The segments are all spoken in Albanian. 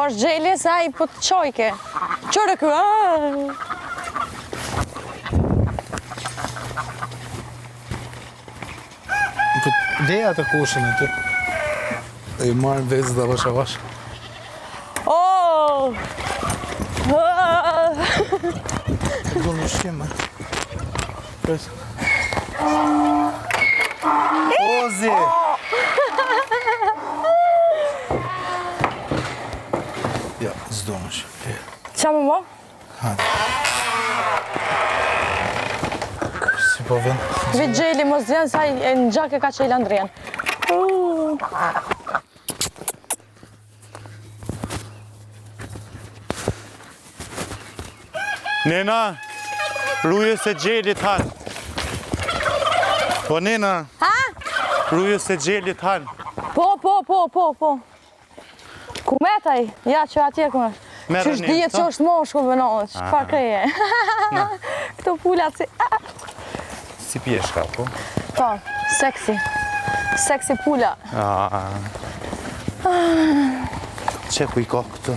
është gjeli se ai po të qojke. Qërë kë, Leja të kushën e ty. Dhe i marrë vezë dhe avash avash. Të do në shqime. Ozi! Ja, zdo në shqime. Qa më mo? Hadi. Si po vend? Vit gjeli mos vjen sa në gjak e ka që i landrien. Nena, rrujës e gjelit han. Po nena, rrujës e gjelit han. Po. Ku metaj? Ja, që atje ku me. Qysh dijet që është moshkull me nonë, që pa kreje. Këto pullat si... Si pjeshka, po? Po, seksi. Seksi pula. Që ku i ka këtu?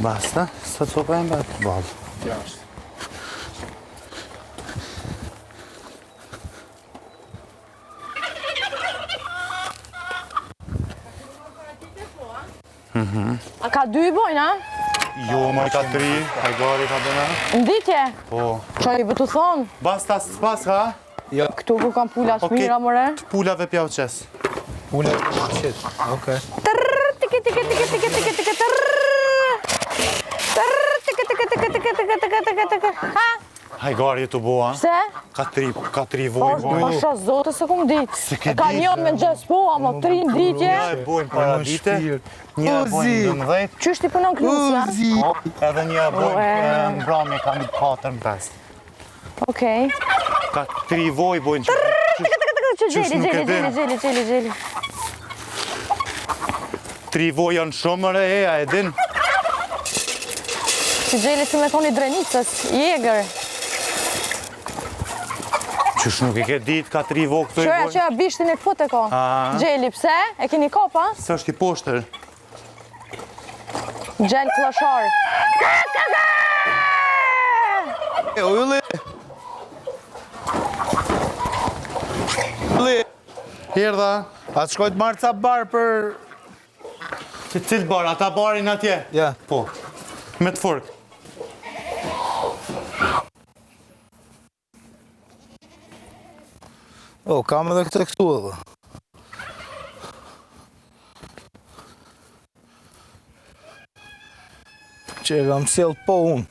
Basta, sa të po e mbet? Balë. Jashtë. A ka 2 i bojnë, a? Jo, ma i ka 3, Hajgari ka bëna. Nditje? Po. Qa i bëtu thonë? Basta, s'pas ka? Jo. Këtu ku kam pula të mira, more? Pullave pjau qes. Pula qëtë. Okej. Ha? Hajgari të boa. Pse? Ka 3 vojnë. Pasha zote se kum dit. Se ke Ka dit, njën me në gjes po, ama 3 në ditje. Një e bojnë para dite, një e bojnë 12, Qysh ti punon klusja? edhe një e bojnë në brami ka një 4-5. Okej. Ka 3 voj bojnë që... Gjeli. 3 voj janë shumë re, a e din? Që gjeli si me thoni drenicës, jegër. Qysh nuk i ke dit, ka 3 voj këto i bojnë? Qëja bishtin e këput e ko. Gjeli, pse? E keni kopa? Se është i poshtër. Gjel kloshar. E ujli! Herdha. A të shkojt marrë ca barë për... Që cilë bar, ata barin atje? Ja. Po. Me të fork. O, kam edhe këtë këtu edhe. Që e kam sjellë po unë.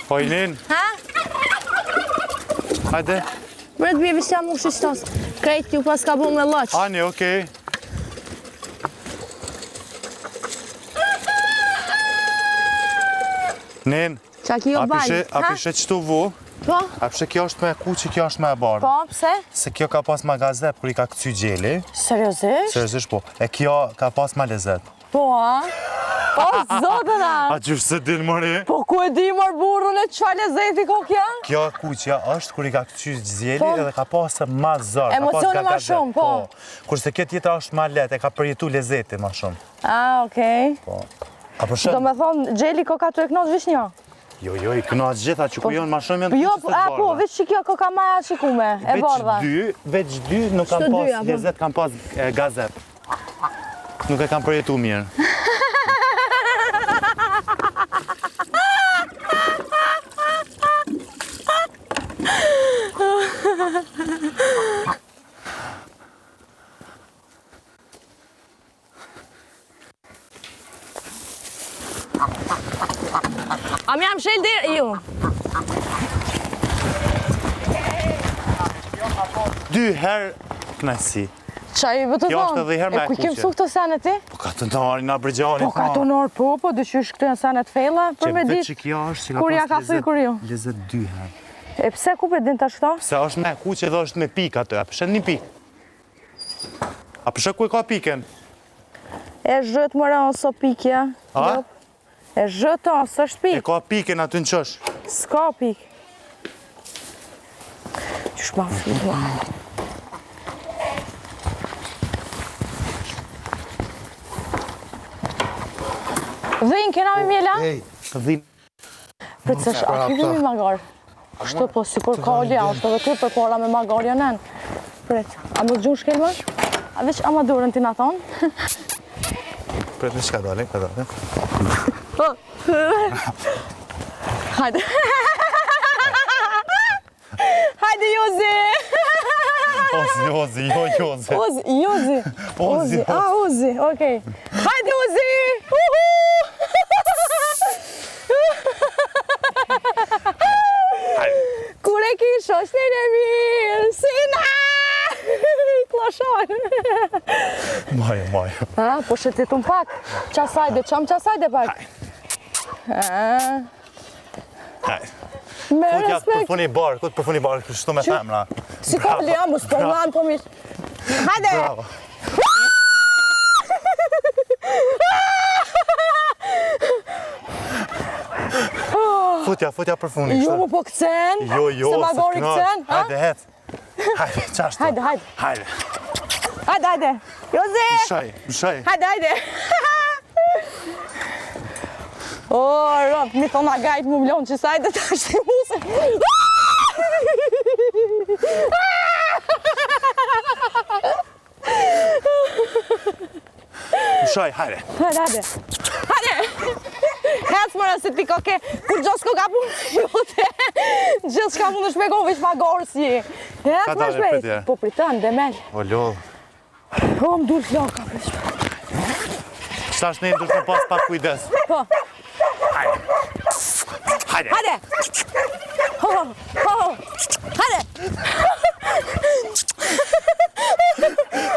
Pojnin, Ha? hajde. Bërët bje vishja mu shishtos. Krejt ju pas ka bu me loq. Ani, okej. Nen, Qa ki jo bajnë? a pishe qëtu vu? Po? A pishe kjo është me kuqi, kjo është me bardë? Po, pse? Se kjo ka pas ma gazet, kër i ka këcy gjeli. Seriosisht? Seriosisht po. E kjo ka pas ma lezet. Po, a? Po, zotëna! A qysh se din mëri? Po, ku e di mor burrën e qa lezeti ko kja? Kjo kuqja është kër i ka këcy gjeli Po. edhe ka pas ma zërë. Emocione ma shumë, po. Kurse kjo tjetra është ma let, e ka përjetu lezeti ma shumë. A, okej. Po. A për Do shumë? me thonë, gjeli ko ka të e knot vish një? Jo, i kënaqë gjitha që ku jonë ma shumë janë Jo, kuqës e të po, bardha. vish që kjo ko ka maja qikume, e bardha. Veç dy nuk kam Shto pas dyja, po. lezet, kam pas gazet. Nuk e kam përjetu mirë. A më jam shel dirë, ju. 2 herë knajsi. Qa i bëtë Kjo është thonë? edhe herë me E ku kuqe. mësu këto senet ti? Po ka të nari na brigjarin. Po ka të nërë po, dyqysh këto janë senet fejla, për me Veç që ditë. kjo është që Kur ja ka pas thuj kur ju? lezet 2 herë. E pse ku për din të ashto? Se është me kuqe dhe është me pik atë. A pëshet një pik? A pëshet ku e ka piken? E zhët mëra oso pikja. A? E zhët osë është E pik. ka piken aty në qësh. S'ka pik. Shma fillua. Dhinë, kena me mjela? Ej, Dhim. Për të shë, a kemi me magar? Kështë po, si kur ka olja, është edhe kërë për para me magar janen. Pret, a më të gjunë shkelma? A veç amadurën ti na thonë? Pret, në shka dole, ka dole. Hajde. Hajde, Jozi! Ozi, Jozi. Jozi. Ozi. Ozi, okej. Hajde, Ozi! Kur e ki shoshnin e mirë, Sina! Kloshon. Majo. Po shëtitun pak. Qasajde, qam qasajde pak. Hajde. Me Këtë respekt. përfuni barë, këtë përfuni barë, kështu me femra. Si ka liamus, po manë, po mish. Hajde! Bravo. Futja përfuni. Jo mu po këcen? Jo, Se ma gori këcen? Hajde, het. Hajde, qashtu. Hajde. Hajde. Jozi! Mshaj. Hajde. O, rop, mi thona gajt mu mlon që sajde të ashtë i musë. Mshaj, hajde. Hajde! Hecë mëra se ti ka ke, kur gjos ko ka punë jote, gjithë shka mund të shpego veç ma gorë si. Hecë më dale, shpejt. pritje. Po pritën, demel. O, lodh. O, më dur floka. Qëta është ne ndryshme pas pak kujdes. Po. Hajde. Hajde! Hajde!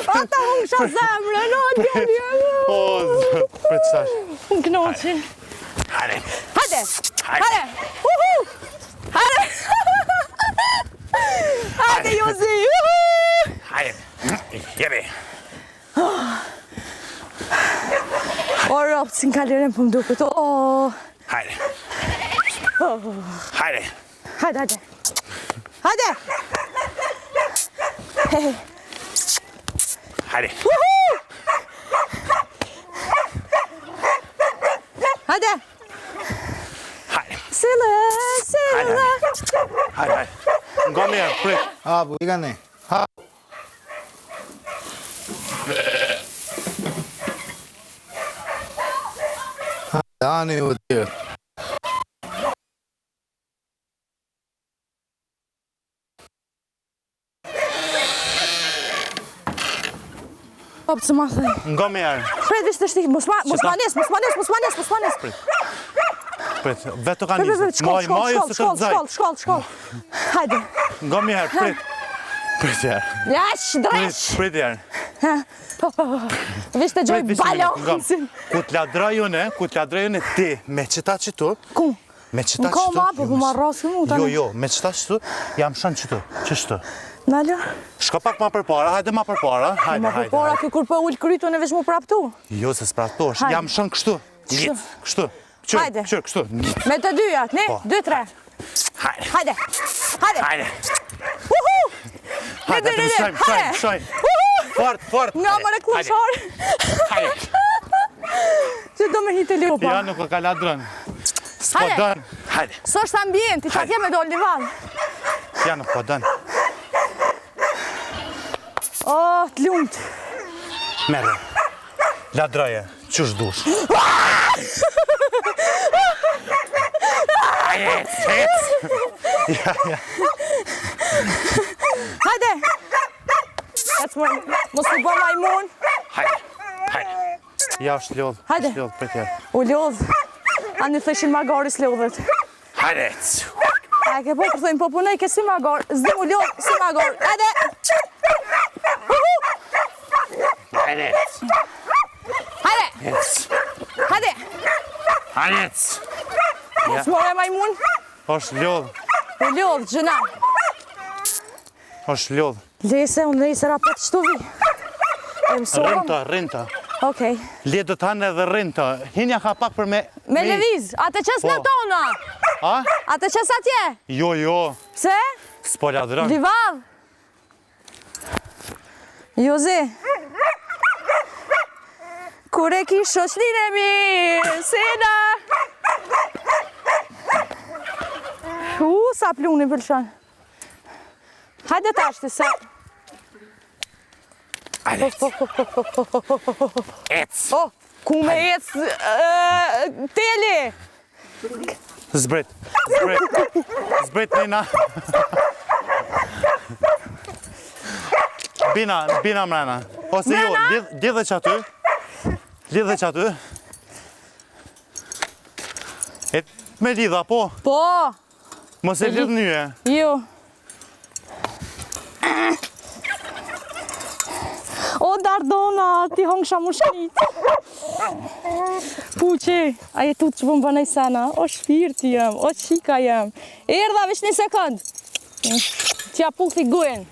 Ata unë kësha zemrën, o, djeli e mu! O, zët, për qëtash. Unë knoqi. Hajde. Hajde! Uhu! Hajde! Hajde, Jozi! Uhu! Hajde. Jebi. O, ropë, si në kaliren për më duket, o! Hajde. Hajde. Hajde! Hajde! Hej! Hajde. Hajde! Hajde. Sile! Hajde. Nga mirë, prit. Abu, i ka ne. Ha. Dani u tjerë. Opë, që ma thëj. Nga mirë. Pret, ishte shtikë, mos ma nes. Prit, vetë ka njëzë. Maju se të rëzaj. Shkoll. Hajde. Nga mirë, prit. Prit jerë. Jash, dresh. Prit jerë. Vishte gjoj balansin. Ku të ladrajune ti, me qëta qëtu. Ku? Me qëta Në ka qëtu. ma, po ma rrasë mu tani. Jo, me qëta qëtu, jam shanë qëtu. Qështu. Nalë? Shka pak ma përpara, hajde ma përpara. Ma përpara ki kur për ullë krytu në veç mu praptu. Jo, se s'praptosh, Hajde. jam shanë kështu. Ngit, kështu. Hajde. Qërë, kështu. Ngit. Me të dyjat, ne? Po. 2, 3. Hajde. Hajde. Uhu! Hajde, Ne, mshaj. Fort. Nga më reklushar. Hajde. Që do me hitë liupa. Ja, nuk o ka ladrën. S'po Hajde. dën. Hajde. Së është ambient, ti qatje me dole një valë. Ja, nuk po dën. O, të lumt. Merë. Ladraje, qësh dush. Ja. Hajde. Mos të bërë majmun. Hajde. Ja, është lodh. Hajde. Është lodh, për tjerë. U lodh. A në thëshin magaris lodhet. Hajde. A ke po kërthojnë, po punej ke si magar. Zdi u lodh si magar. Hajde. Hajde. Hajde. Hajde. Ja, Smore majmun. është lodh. U lodh, gjëna. është lodh. Lese, unë lese rapet qëtu vi. E mësohëm. Rinta. Okej. Le do të hanë edhe rinta. Hinja ka pak për me... Me leviz, atë qës në Po. tona. A? Atë qës atje. Jo. Pse? S'po ladron. Livav! Joze! Kur e ki shoqnin e mirë, Sena! Sa pluni pëlqen. Hajde tash ti se. Hajde. Ec. Oh, ku me ec teli? Zbrit. Zbrit Nina. Bina mrena. Ose jo, lidhe që aty. Lidhe që aty. Me lidha, po. Po. Mos e lidh njëje. Jo. O, Dardona, ti hongsha mushkit. Puqe, a je tu të që bëmë bënej sana? O, shpirti jem, o, qika jem. Erdha, vesh një sekund. Tja puthi guen.